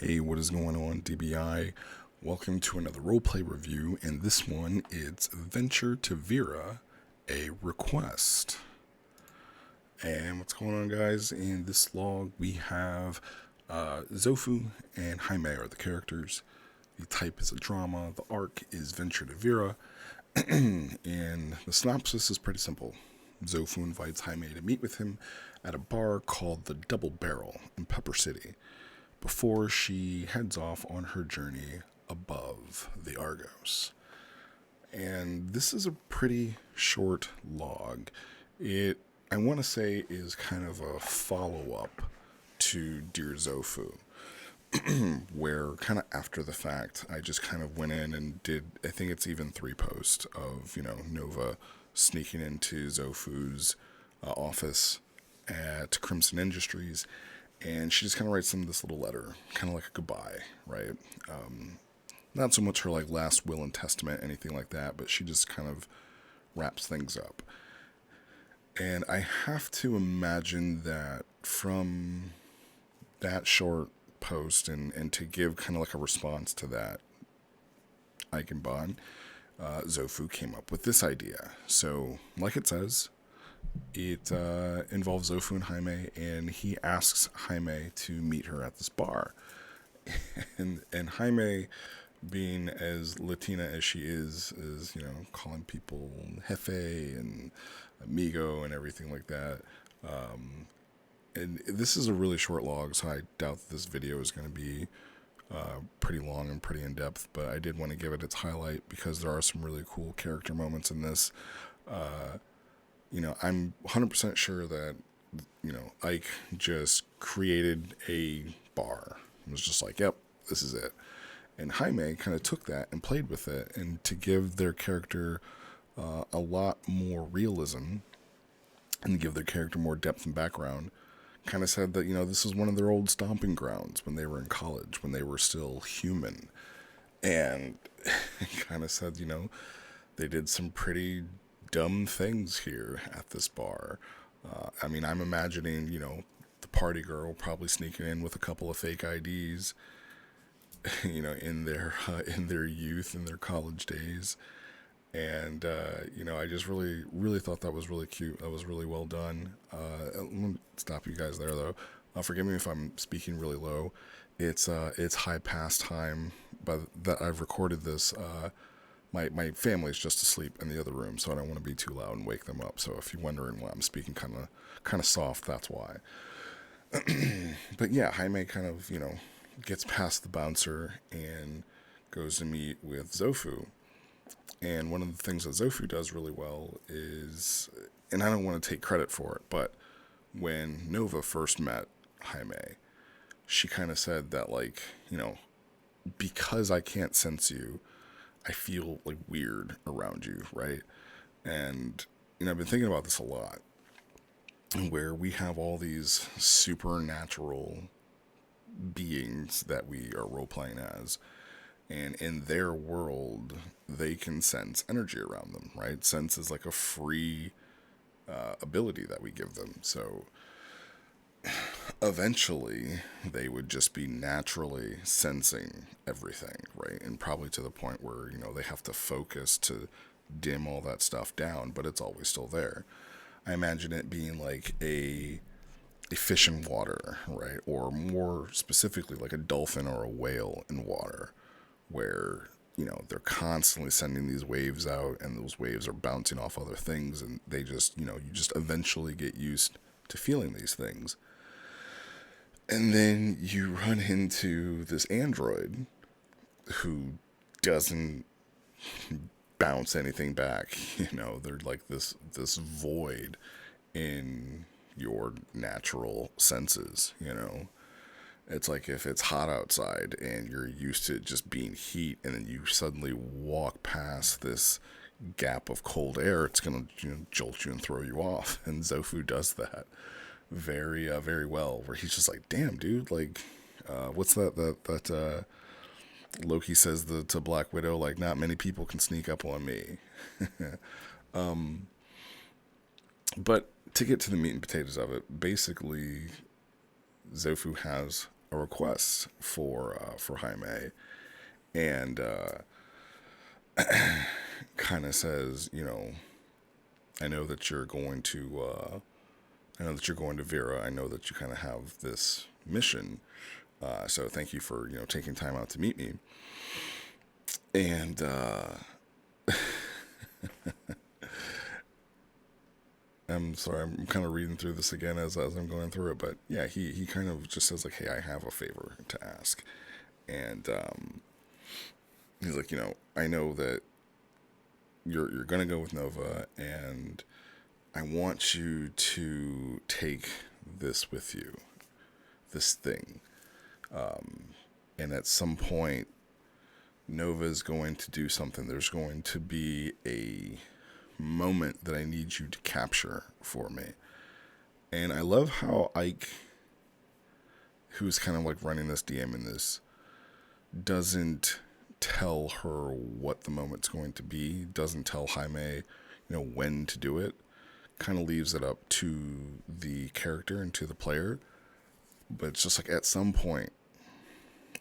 Hey, what is going on, DBI? Welcome to another roleplay review, and this one it's Venture to Vira, a request. And what's going on, guys? In this log, we have Zofu and Jaime are the characters. The type is a drama. The arc is Venture to Vira, and the synopsis is pretty simple. Zofu invites Jaime to meet with him at a bar called the Double Barrel in Pepper City before she heads off on her journey above the Argos. And this is a pretty short log. I want to say, is kind of a follow-up to Dear Zofu, where kind of after the fact, I just kind of went in and did, I think it's even 3 posts of, Nova sneaking into Zofu's office at Crimson Industries, and she just kind of writes them this little letter, kind of like a goodbye, right? Not so much her like last will and testament, anything like that, but she just kind of wraps things up. And I have to imagine that from that short post and to give kind of like a response to that, Eichenbahn, Zofu came up with this idea. So, like it says, it involves Zofu and Jaime, and he asks Jaime to meet her at this bar. And Jaime, being as Latina as she is calling people jefe and amigo and everything like that. And this is a really short log, so I doubt that this video is going to be pretty long and pretty in-depth, but I did want to give it its highlight because there are some really cool character moments in this. I'm 100% sure that, Ike just created a bar. It was just like, yep, this is it. And Jaime kind of took that and played with it, and to give their character a lot more realism and give their character more depth and background, kind of said that, this is one of their old stomping grounds when they were in college, when they were still human. And kind of said, they did some pretty dumb things here at this bar. I'm imagining, the party girl probably sneaking in with a couple of fake IDs, in their youth, in their college days. And, I just really, really thought that was really cute. That was really well done. Let me stop you guys there, though. Forgive me if I'm speaking really low. It's high past time, but that I've recorded this. My family's just asleep in the other room, so I don't want to be too loud and wake them up. So if you're wondering why I'm speaking kind of soft, that's why. But yeah, Jaime kind of, gets past the bouncer and goes to meet with Zofu. And one of the things that Zofu does really well is, and I don't want to take credit for it, but when Nova first met Jaime, she kind of said that, like, because I can't sense you, I feel like weird around you, right? And, I've been thinking about this a lot, where we have all these supernatural beings that we are role-playing as, and in their world, they can sense energy around them, right? Sense is like a free ability that we give them. So eventually, they would just be naturally sensing everything, right? And probably to the point where, they have to focus to dim all that stuff down, but it's always still there. I imagine it being like a fish in water, right? Or more specifically, like a dolphin or a whale in water, where, they're constantly sending these waves out, and those waves are bouncing off other things, and they just, you just eventually get used to feeling these things. And then you run into this android who doesn't bounce anything back. They're like this void in your natural senses. It's like if it's hot outside and you're used to it just being heat, and then you suddenly walk past this gap of cold air, it's gonna jolt you and throw you off. And Zofu does that very very well, where he's just like, damn, dude, like, what's that Loki says to Black Widow, like, not many people can sneak up on me. But to get to the meat and potatoes of it, basically Zofu has a request for Jaime, and kind of says, I know that you're going to Vira. I know that you kind of have this mission. So thank you for taking time out to meet me. And I'm sorry, I'm kind of reading through this again as I'm going through it, but yeah, he kind of just says like, "Hey, I have a favor to ask," and he's like, I know that you're gonna go with Nova, and I want you to take this with you, this thing, and at some point, Nova is going to do something. There's going to be a moment that I need you to capture for me. And I love how Ike, who's kind of like running this DM in this, doesn't tell her what the moment's going to be, doesn't tell Jaime, when to do it. Kind of leaves it up to the character and to the player. But it's just like at some point,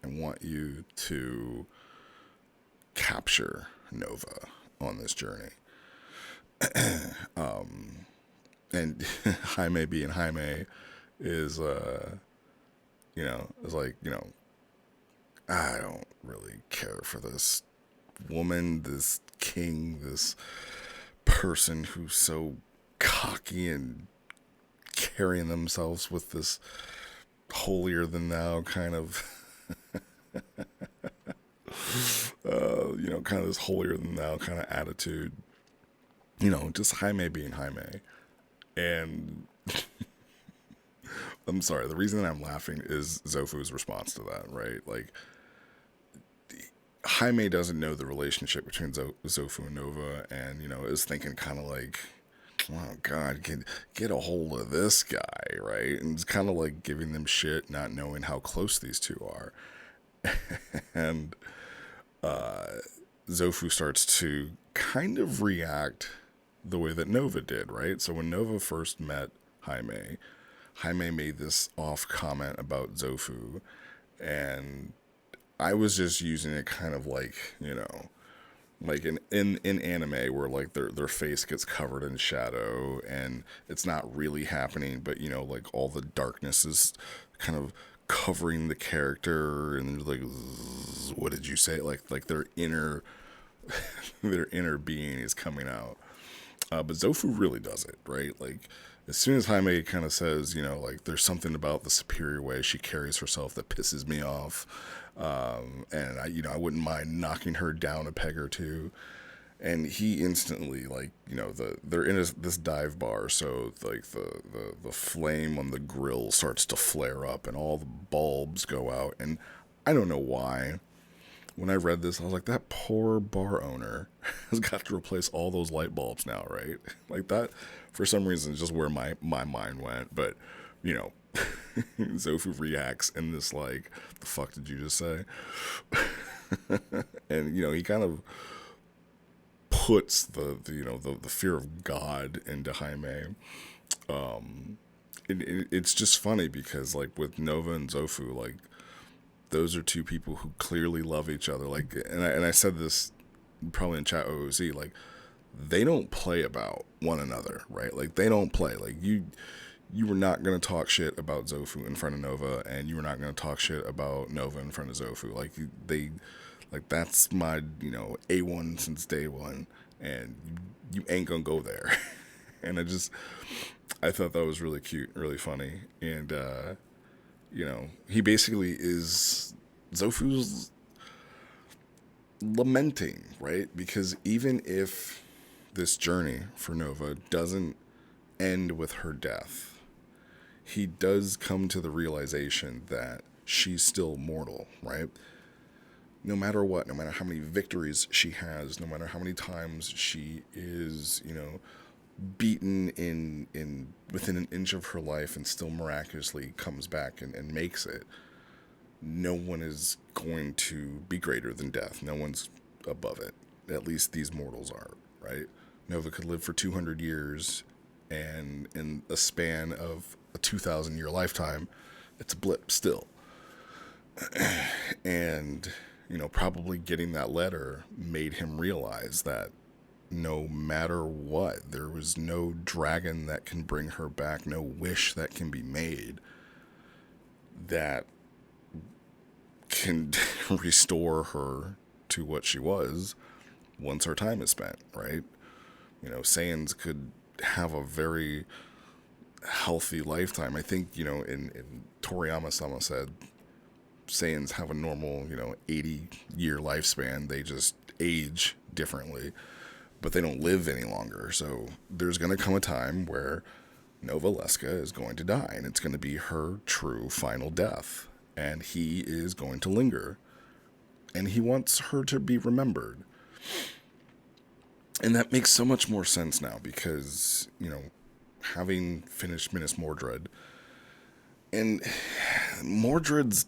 I want you to capture Nova on this journey. And Jaime being Jaime is, is like, I don't really care for this woman, this king, this person who's so cocky and carrying themselves with this holier than thou kind of, kind of this holier than thou kind of attitude. Just Jaime being Jaime. And I'm sorry, the reason that I'm laughing is Zofu's response to that, right? Like, Jaime doesn't know the relationship between Zofu and Nova, and, is thinking kind of like, oh, God, get a hold of this guy, right? And it's kind of like giving them shit, not knowing how close these two are. And Zofu starts to kind of react the way that Nova did, right? So when Nova first met Jaime made this off comment about Zofu, and I was just using it kind of like, like in anime where like their face gets covered in shadow and it's not really happening, but like all the darkness is kind of covering the character, and they're like, what did you say? Like their inner their inner being is coming out. But Zofu really does it, right? Like, as soon as Jaime kind of says, like, there's something about the superior way she carries herself that pisses me off, and I wouldn't mind knocking her down a peg or two. And he instantly, like, they're in this dive bar, so like the flame on the grill starts to flare up, and all the bulbs go out, and I don't know why. When I read this, I was like, that poor bar owner has got to replace all those light bulbs now, right? Like that, for some reason, is just where my mind went. But, Zofu reacts in this, like, the fuck did you just say? And, he kind of puts the fear of God into Jaime. It's just funny because, like, with Nova and Zofu, like, those are two people who clearly love each other. Like, and I said this probably in chat OOC, like, they don't play about one another, right? Like, they don't play. Like, you were not going to talk shit about Zofu in front of Nova, and you were not going to talk shit about Nova in front of Zofu. Like, that's my, A1 since day one, and you ain't going to go there. And I thought that was really cute, really funny. And, he basically is Zofu's lamenting, right? Because even if this journey for Nova doesn't end with her death, he does come to the realization that she's still mortal, right? No matter what, no matter how many victories she has, no matter how many times she is, beaten in within an inch of her life and still miraculously comes back and makes it, no one is going to be greater than death. No one's above it. At least these mortals are, right? Nova could live for 200 years, and in a span of a 2,000-year lifetime, it's a blip still. And, probably getting that letter made him realize that no matter what, there was no dragon that can bring her back, no wish that can be made that can restore her to what she was once her time is spent, right? Saiyans could have a very healthy lifetime. I think, in Toriyama-sama said Saiyans have a normal, 80-year lifespan. They just age differently, but they don't live any longer. So there's going to come a time where Nova Leska is going to die, and it's going to be her true final death. And he is going to linger. And he wants her to be remembered. And that makes so much more sense now because, having finished Minas Mordred, and Mordred's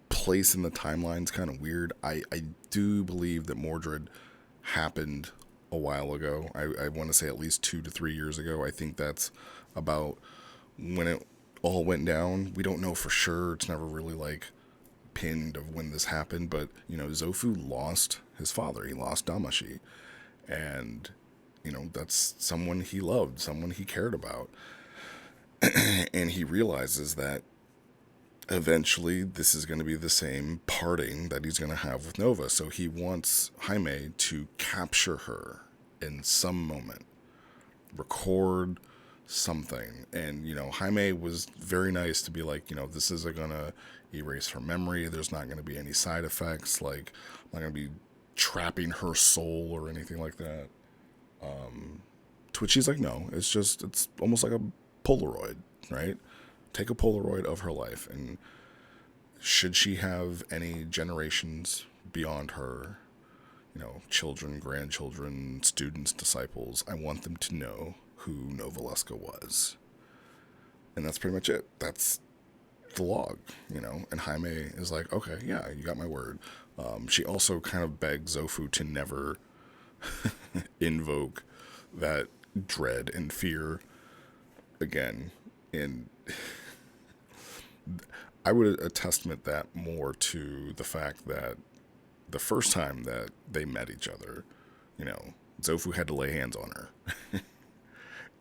place in the timeline's kind of weird. I do believe that Mordred happened a while ago. I want to say at least 2 to 3 years ago. I think that's about when it all went down. We don't know for sure. It's never really pinned of when this happened, but Zofu lost his father. He lost Damashi, and that's someone he loved, someone he cared about. And he realizes that eventually this is going to be the same parting that he's going to have with Nova. So he wants Jaime to capture her in some moment, record something. And, Jaime was very nice to be like, this isn't going to erase her memory. There's not going to be any side effects. I'm not going to be trapping her soul or anything like that. To which he's like, no, it's almost like a Polaroid, right? Take a Polaroid of her life, and should she have any generations beyond her, children, grandchildren, students, disciples, I want them to know who Nova Leska was. And that's pretty much it. That's the log, and Jaime is like, okay, yeah, you got my word. She also kind of begs Zofu to never invoke that dread and fear again. And I would attestament that more to the fact that the first time that they met each other, Zofu had to lay hands on her.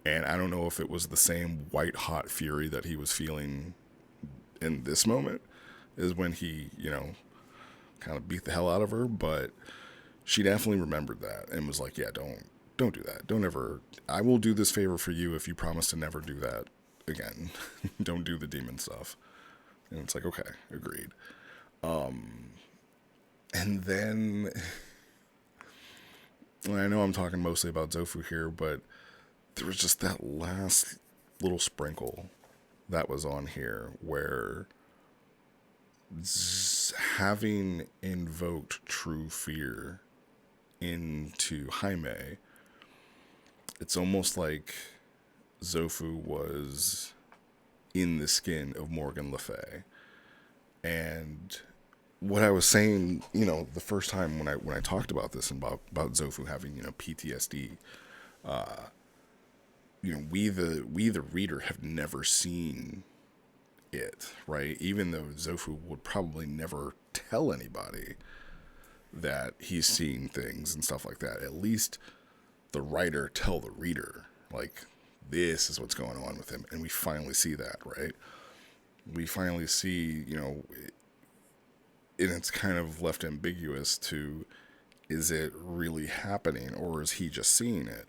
And I don't know if it was the same white hot fury that he was feeling in this moment is when he, kind of beat the hell out of her, but she definitely remembered that and was like, yeah, don't do that. Don't ever, I will do this favor for you if you promise to never do that again. Don't do the demon stuff. And it's like, okay, agreed. And then, I know I'm talking mostly about Zofu here, but there was just that last little sprinkle that was on here where having invoked true fear into Jaime, it's almost like Zofu was in the skin of Morgan Le Fay. And what I was saying, the first time when I talked about this and about Zofu having, PTSD, we the reader have never seen it, right? Even though Zofu would probably never tell anybody that he's seeing things and stuff like that. At least the writer tell the reader, this is what's going on with him. And we finally see that, right? We finally see, and it's kind of left ambiguous to, is it really happening or is he just seeing it?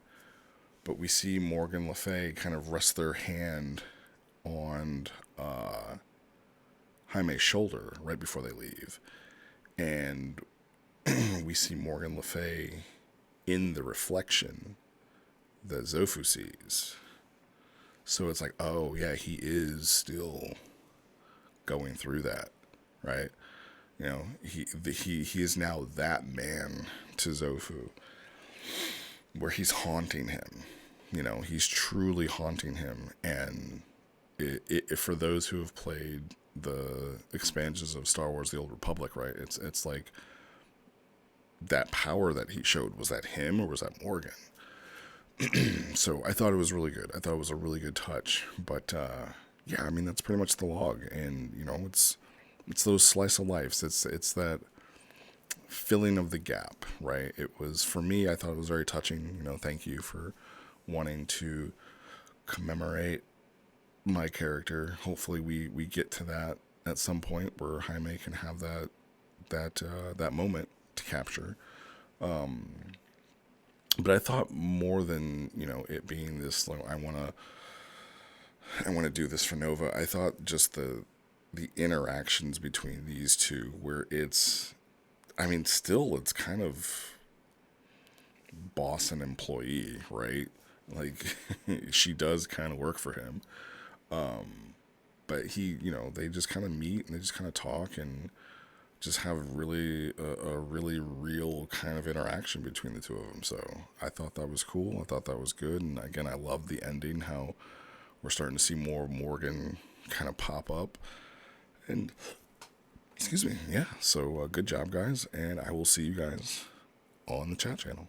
But we see Morgan Le Fay kind of rest their hand on Jaime's shoulder right before they leave. And we see Morgan Le Fay in the reflection that Zofu sees. So it's like, oh, yeah, he is still going through that, right? He is now that man to Zofu, where he's haunting him. He's truly haunting him. And for those who have played the expansions of Star Wars: The Old Republic, right? It's like that power that he showed, was that him or was that Morgan? So I thought it was really good. I thought it was a really good touch. But yeah, that's pretty much the log. And it's it's those slice of lives. It's that filling of the gap, right? It was, for me, I thought it was very touching. Thank you for wanting to commemorate my character. Hopefully, we get to that at some point where Jaime can have that moment to capture. But I thought more than it being this, like, I want to do this for Nova. I thought just the interactions between these two, where it's, I mean, still it's kind of boss and employee, right? Like, she does kind of work for him, but they just kind of meet and they just kind of talk and just have really a really real kind of interaction between the two of them. So I thought that was cool. I thought that was good. And again, I love the ending, how we're starting to see more Morgan kind of pop up. And excuse me, yeah. So good job, guys, and I will see you guys on the chat channel.